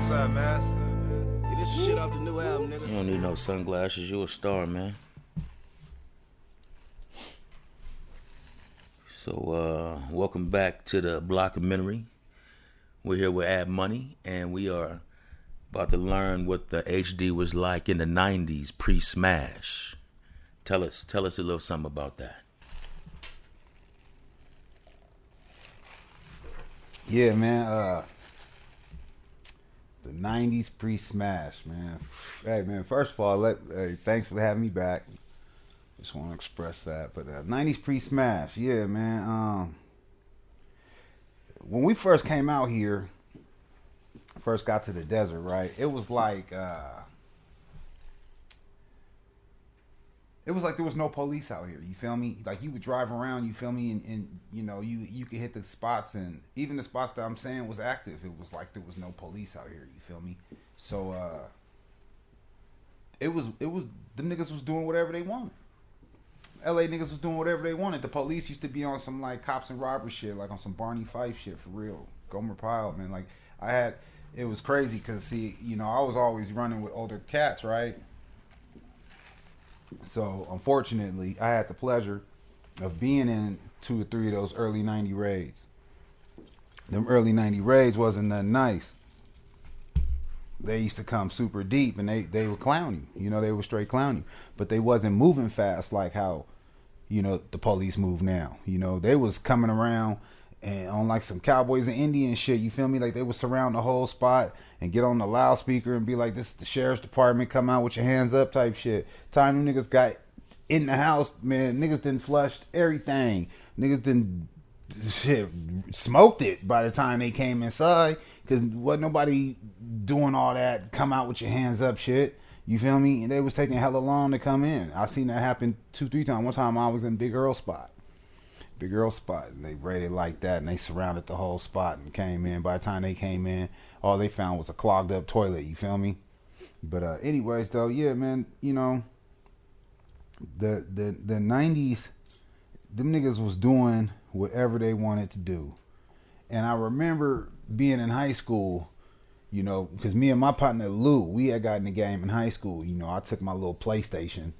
What's up, man? Get this shit off the new album, nigga. You don't need no sunglasses. You a star, man. So, welcome back to the Blockumentry. We're here with Ad Money, and we are about to learn what the HD was like in the 90s pre-Smash. Tell us a little something about that. Yeah, man. The 90s pre-Smash, man. Hey, man, first of all, thanks for having me back. Just want to express that. But 90s pre-Smash, yeah, man. When we first came out here, first got to the desert, right? It was like there was no police out here. You feel me? Like you would drive around, you feel me, and you know you could hit the spots, and even the spots that I'm saying was active. It was like there was no police out here. You feel me? So it was them niggas was doing whatever they wanted. LA niggas was doing whatever they wanted. The police used to be on some like cops and robbers shit, like on some Barney Fife shit for real. Gomer Pyle, man. Like it was crazy because see, you know, I was always running with older cats, right? So unfortunately, I had the pleasure of being in 2 or 3 of those early 90 raids. Them early 90 raids wasn't nothing nice. They used to come super deep and they were clowning. You know, they were straight clowning. But they wasn't moving fast like how, you know, the police move now. You know, they was coming around and on like some Cowboys and Indian shit, you feel me? Like they would surround the whole spot and get on the loudspeaker and be like, this is the sheriff's department, come out with your hands up type shit. Time them niggas got in the house, man, niggas done flushed everything. Niggas done shit smoked it by the time they came inside. Cause wasn't nobody doing all that come out with your hands up shit. You feel me? And they was taking hella long to come in. I seen that happen 2-3 times. One time I was in Big Earl spot. And they raided like that and they surrounded the whole spot and came in. By the time they came in, all they found was a clogged up toilet, you feel me? But anyways though, yeah, man, you know, the 90s, them niggas was doing whatever they wanted to do. And I remember being in high school, you know, because me and my partner Lou, we had gotten the game in high school. You know, I took my little PlayStation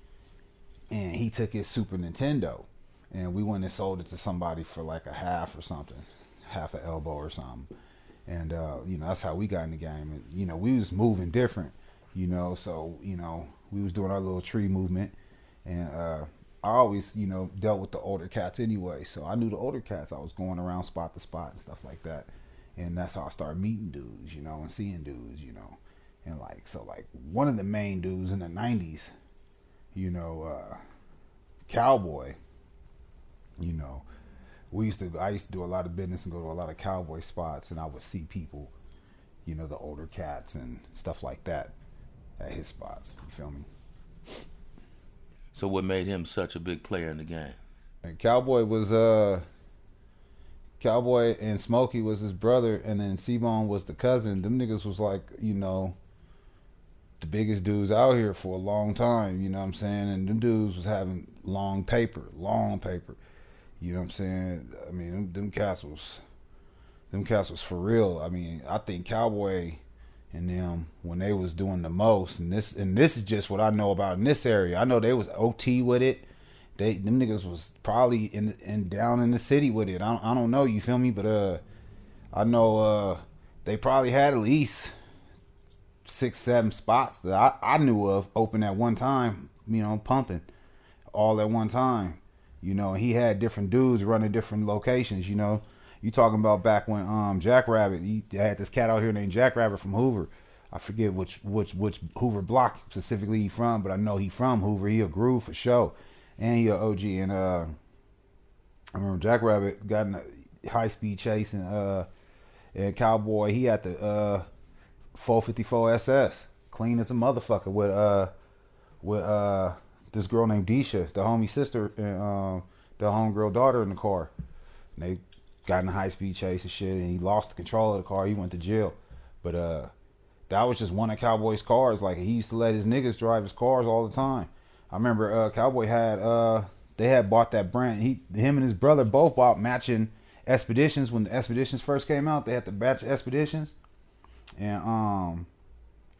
and he took his Super Nintendo. And we went and sold it to somebody for like a half or something, half an elbow or something. And, you know, that's how we got in the game. And, you know, we was moving different, you know, so, you know, we was doing our little tree movement. And I always, you know, dealt with the older cats anyway. So I knew the older cats. I was going around spot to spot and stuff like that. And that's how I started meeting dudes, you know, and seeing dudes, you know. And like, so like one of the main dudes in the 90s, you know, Cowboy, you know, I used to do a lot of business and go to a lot of Cowboy spots, and I would see people, you know, the older cats and stuff like that at his spots. You feel me? So what made him such a big player in the game? And Cowboy and Smokey was his brother, and then C-Bone was the cousin. Them niggas was like, you know, the biggest dudes out here for a long time, you know what I'm saying? And them dudes was having long paper. You know what I'm saying? I mean, them cats was for real. I mean, I think Cowboy and them, when they was doing the most, and this is just what I know about in this area. I know they was OT with it. Them niggas was probably in down in the city with it. I don't know, you feel me? But I know they probably had at least 6-7 spots that I knew of open at one time, you know, pumping all at one time. You know, he had different dudes running different locations, you know. You talking about back when Jackrabbit, he had this cat out here named Jackrabbit from Hoover. I forget which Hoover block specifically he from, but I know he from Hoover. He a groove for sure. And he a OG. And I remember Jackrabbit got in a high speed chase and Cowboy, he had the 454 SS. Clean as a motherfucker with this girl named Deisha, the homie sister, and the homegirl daughter in the car. And they got in a high speed chase and shit, and he lost the control of the car. He went to jail. But that was just one of Cowboy's cars. Like, he used to let his niggas drive his cars all the time. I remember Cowboy had they had bought that brand. Him and his brother both bought matching Expeditions when the Expeditions first came out. They had the batch Expeditions, And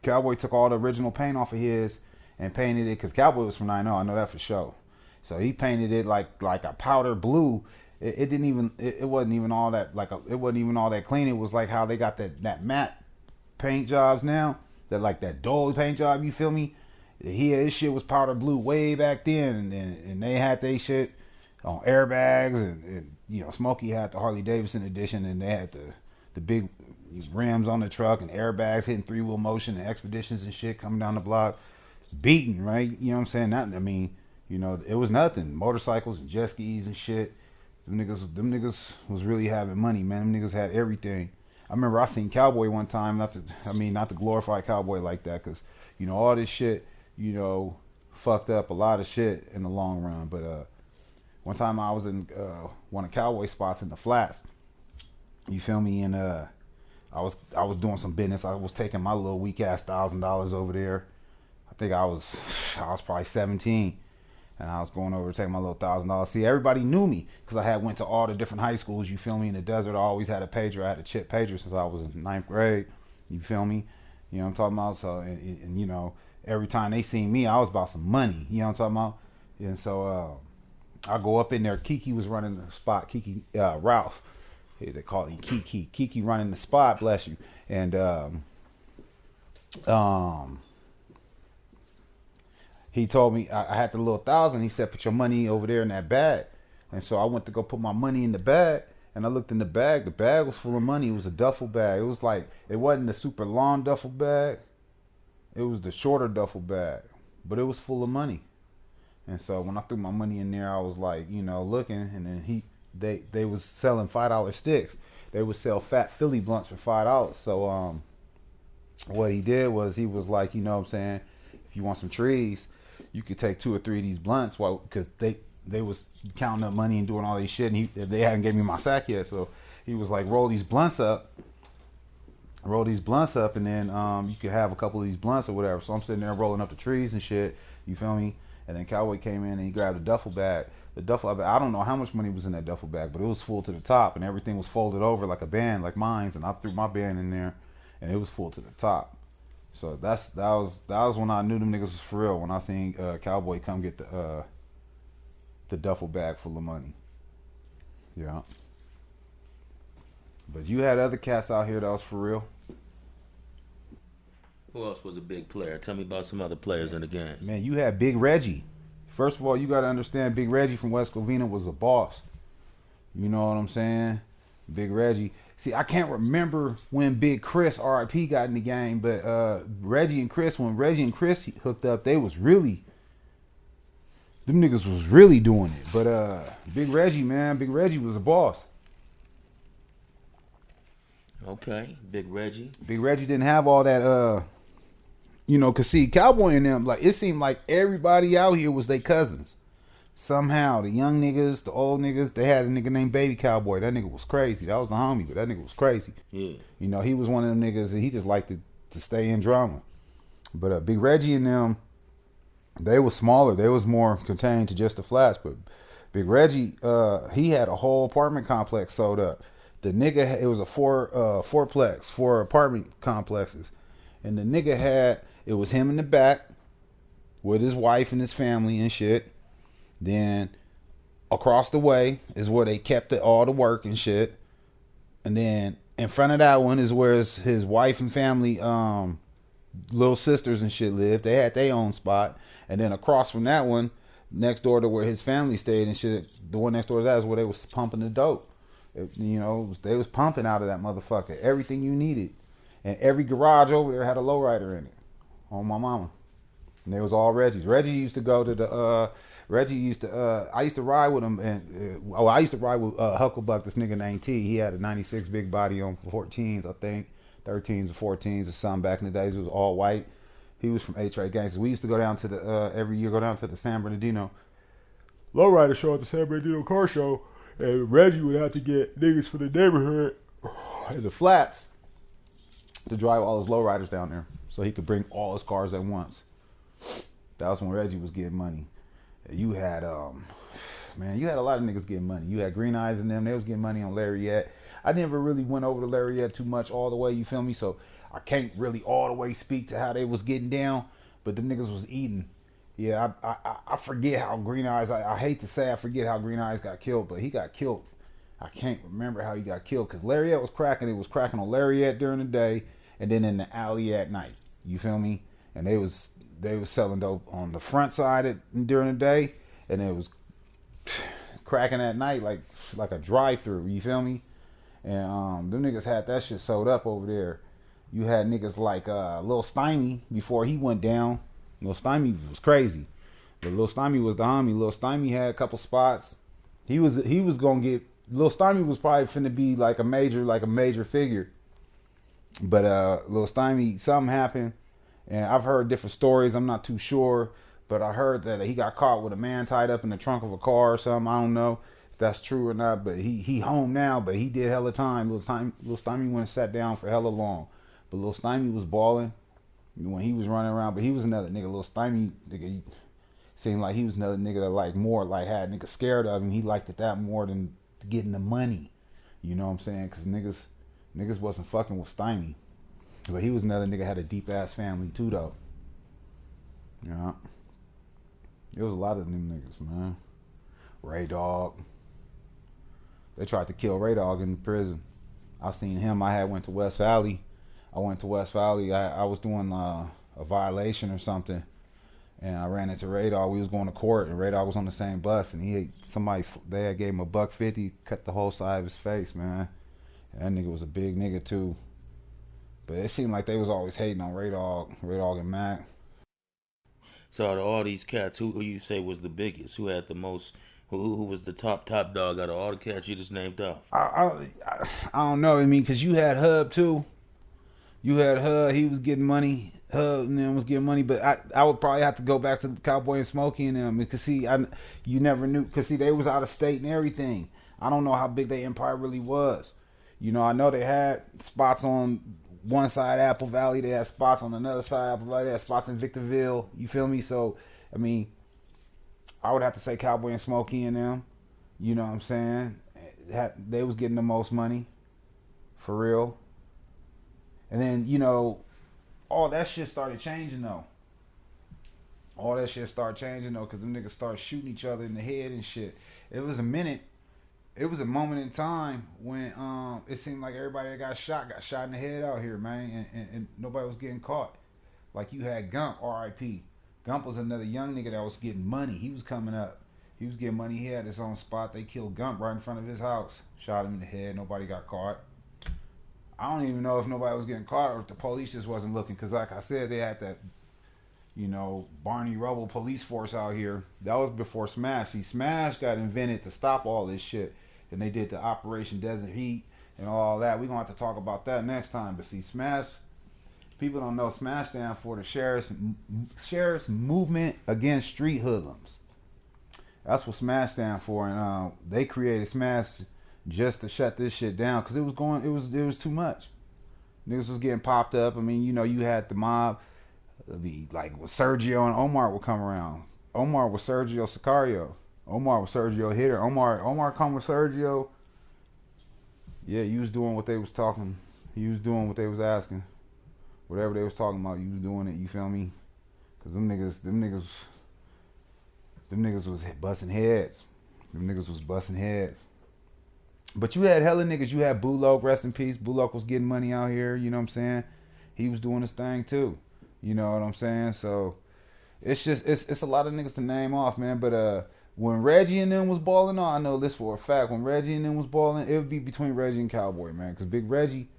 Cowboy took all the original paint off of his and painted it, because Cowboy was from 90. I know that for sure. So he painted it like a powder blue. It didn't even it wasn't even all that it wasn't even all that clean. It was like how they got that matte paint jobs now, that dull paint job, you feel me? His shit was powder blue way back then, and they had they shit on airbags, and you know, Smokey had the Harley Davidson edition, and they had the big rims on the truck and airbags hitting 3-wheel motion and expeditions and shit coming down the block, beating, right? You know what I'm saying? Nothing. I mean, you know, it was nothing. Motorcycles and jet skis and shit. Them niggas was really having money, man. Them niggas had everything. I remember I seen Cowboy one time, not to glorify Cowboy like that, because, you know, all this shit, you know, fucked up a lot of shit in the long run. But one time I was in one of Cowboy spots in the flats, you feel me, and I was doing some business. I was taking my little weak ass $1,000 over there. I think I was probably 17. And I was going over to take my little $1,000. See, everybody knew me because I had went to all the different high schools. You feel me? In the desert, I always had a pager. I had a chip pager since I was in 9th grade. You feel me? You know what I'm talking about? So, and you know, every time they seen me, I was about some money. You know what I'm talking about? And so I go up in there. Kiki was running the spot. Kiki, Ralph. Hey, they call him Kiki. Kiki running the spot. Bless you. And he told me I had the little 1,000. He said, put your money over there in that bag. And so I went to go put my money in the bag, and I looked in the bag. The bag was full of money. It was a duffel bag. It was like, it wasn't the super long duffel bag. It was the shorter duffel bag, but it was full of money. And so when I threw my money in there, I was like, you know, looking, and then they was selling $5 sticks. They would sell fat Philly blunts for $5. So what he did was he was like, you know what I'm saying, if you want some trees, you could take 2 or 3 of these blunts, because they was counting up money and doing all these shit, and they hadn't gave me my sack yet. So he was like, roll these blunts up, and then you could have a couple of these blunts or whatever. So I'm sitting there rolling up the trees and shit, you feel me? And then Cowboy came in and he grabbed a duffel bag. The duffel bag, I don't know how much money was in that duffel bag, but it was full to the top, and everything was folded over like a band, like mine's, and I threw my band in there, and it was full to the top. So that was when I knew them niggas was for real, when I seen Cowboy come get the duffel bag full of money. Yeah. But you had other cats out here that was for real. Who else was a big player? Tell me about some other players in the game. Man, you had Big Reggie. First of all, you got to understand, Big Reggie from West Covina was a boss. You know what I'm saying? Big Reggie. See, I can't remember when Big Chris, R.I.P., got in the game, but when Reggie and Chris hooked up, they was really, them niggas was really doing it. But Big Reggie was a boss. Okay, Big Reggie. Big Reggie didn't have all that, you know, cause see, Cowboy and them, like, it seemed like everybody out here was their cousins. Somehow, the young niggas, the old niggas, they had a nigga named Baby Cowboy. That nigga was crazy. That was the homie, but that nigga was crazy. Yeah. You know, he was one of them niggas that he just liked to stay in drama. But Big Reggie and them, they was smaller. They was more contained to just the flats. But Big Reggie, he had a whole apartment complex sold up. The nigga, it was a four apartment complexes. And the nigga had, it was him in the back with his wife and his family and shit. Then across the way is where they kept all the work and shit. And then in front of that one is where his wife and family, little sisters and shit lived. They had their own spot. And then across from that one, next door to where his family stayed and shit, the one next door to that is where they was pumping the dope. You know, they was pumping out of that motherfucker everything you needed. And every garage over there had a lowrider in it. On my mama. And they was all Reggie's. Reggie used to go to the I used to ride with him, and I used to ride with Hucklebuck, this nigga named T. He had a 96 big body on 14s, I think, 13s or 14s or something back in the days. It was all white. He was from H-Ray Gangsters. We used to go down to the every year, go down to the San Bernardino lowrider show at the San Bernardino car show, and Reggie would have to get niggas for the neighborhood in the flats to drive all his lowriders down there, so he could bring all his cars at once. That was when Reggie was getting money. You had you had a lot of niggas getting money. You had Green Eyes and them. They was getting money on Lariat. I never really went over to Lariat too much all the way. You feel me? So I can't really all the way speak to how they was getting down, but the niggas was eating. Yeah, I forget how Green Eyes. I hate to say I forget how Green Eyes got killed, but he got killed. I can't remember how he got killed because Lariat was cracking. It was cracking on Lariat during the day, and then in the alley at night. You feel me? And they was selling dope on the front side during the day, and it was cracking at night like a drive-through. You feel me? And them niggas had that shit sold up over there. You had niggas like Lil Stymie before he went down. Lil Stymie was crazy, but Lil Stymie was the homie. Lil Stymie had a couple spots. He was gonna get. Lil Stymie was probably finna be like a major figure, but Lil Stymie, something happened, and I've heard different stories. I'm not too sure, but I heard that he got caught with a man tied up in the trunk of a car or something. I don't know if that's true or not, but he home now. But he did hella time. Lil Stymie went and sat down for hella long, but Lil Stymie was balling when he was running around. But he was another nigga. Lil Stymie, nigga, seemed like he was another nigga that like more like had niggas scared of him. He liked it that more than getting the money. You know what I'm saying? Because niggas wasn't fucking with Stymie. But he was another nigga had a deep ass family too though. Yeah. There was a lot of them niggas, man. Ray Dog. They tried to kill Ray Dog in prison. I seen him. I went to West Valley. I was doing a violation or something, and I ran into Ray Dog. We was going to court, and Ray Dog was on the same bus, and they had gave him $150, cut the whole side of his face, man. And that nigga was a big nigga too. But it seemed like they was always hating on Ray Dog and Mac. So out of all these cats, who you say was the biggest? Who had the most? Who was the top dog out of all the cats you just named off? I don't know. I mean, because you had Hub too. You had Hub. He was getting money. Hub and them was getting money. But I would probably have to go back to Cowboy and Smokey and them because you never knew. Because they was out of state and everything. I don't know how big their empire really was. You know, I know they had spots on one side Apple Valley. They had spots on another side Apple Valley. They had spots in Victorville. You feel me? So I mean, I would have to say Cowboy and Smokey and them. You know what I'm saying? They was getting the most money. For real. And then, you know, all that shit started changing though. Because them niggas started shooting each other in the head and shit. It was a moment in time when it seemed like everybody that got shot in the head out here, man. And nobody was getting caught. Like you had Gump, R.I.P. Gump was another young nigga that was getting money. He was coming up. He was getting money. He had his own spot. They killed Gump right in front of his house. Shot him in the head. Nobody got caught. I don't even know if nobody was getting caught or if the police just wasn't looking. Because like I said, they had that, you know, Barney Rubble police force out here. That was before Smash. See, Smash got invented to stop all this shit. And they did the Operation Desert Heat and all that. We're going to have to talk about that next time. But see, Smash, people don't know Smash stands for the Sheriff's Movement Against Street Hoodlums. That's what Smash stands for. And they created Smash just to shut this shit down because it was too much. Niggas was getting popped up. I mean, you know, you had the mob. It'd be like with Sergio and Omar would come around. Omar was Sergio Sicario. Omar was Sergio Hitter. Omar come with Sergio. Yeah, you was doing what they was talking. You was doing what they was asking. Whatever they was talking about, you was doing it. You feel me? Cause them niggas was busting heads. Them niggas was busting heads. But you had hella niggas. You had Bullock, rest in peace. Bullock was getting money out here. You know what I'm saying? He was doing his thing too. You know what I'm saying? So it's a lot of niggas to name off, man. But when Reggie and them was balling on, I know this for a fact. When Reggie and them was balling, it would be between Reggie and Cowboy, man. Cause Big Reggie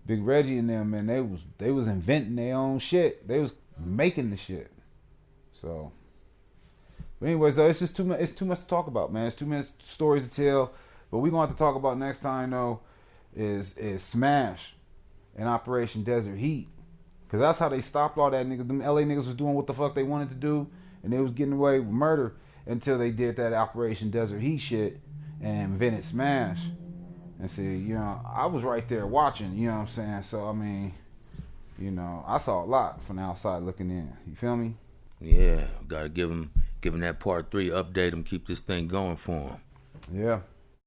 and them, man, they was inventing their own shit. They was making the shit. So, but anyways, though, it's just too much. It's too much to talk about, man. It's too many stories to tell. But we're going to have to talk about next time though is Smash and Operation Desert Heat. Cause that's how they stopped all that niggas. Them LA niggas was doing what the fuck they wanted to do, and they was getting away with murder until they did that Operation Desert Heat shit and invented Smash. And see, you know, I was right there watching, you know what I'm saying? So I mean, you know, I saw a lot from the outside looking in. You feel me? Yeah, gotta give him that part 3, update him, keep this thing going for him. Yeah.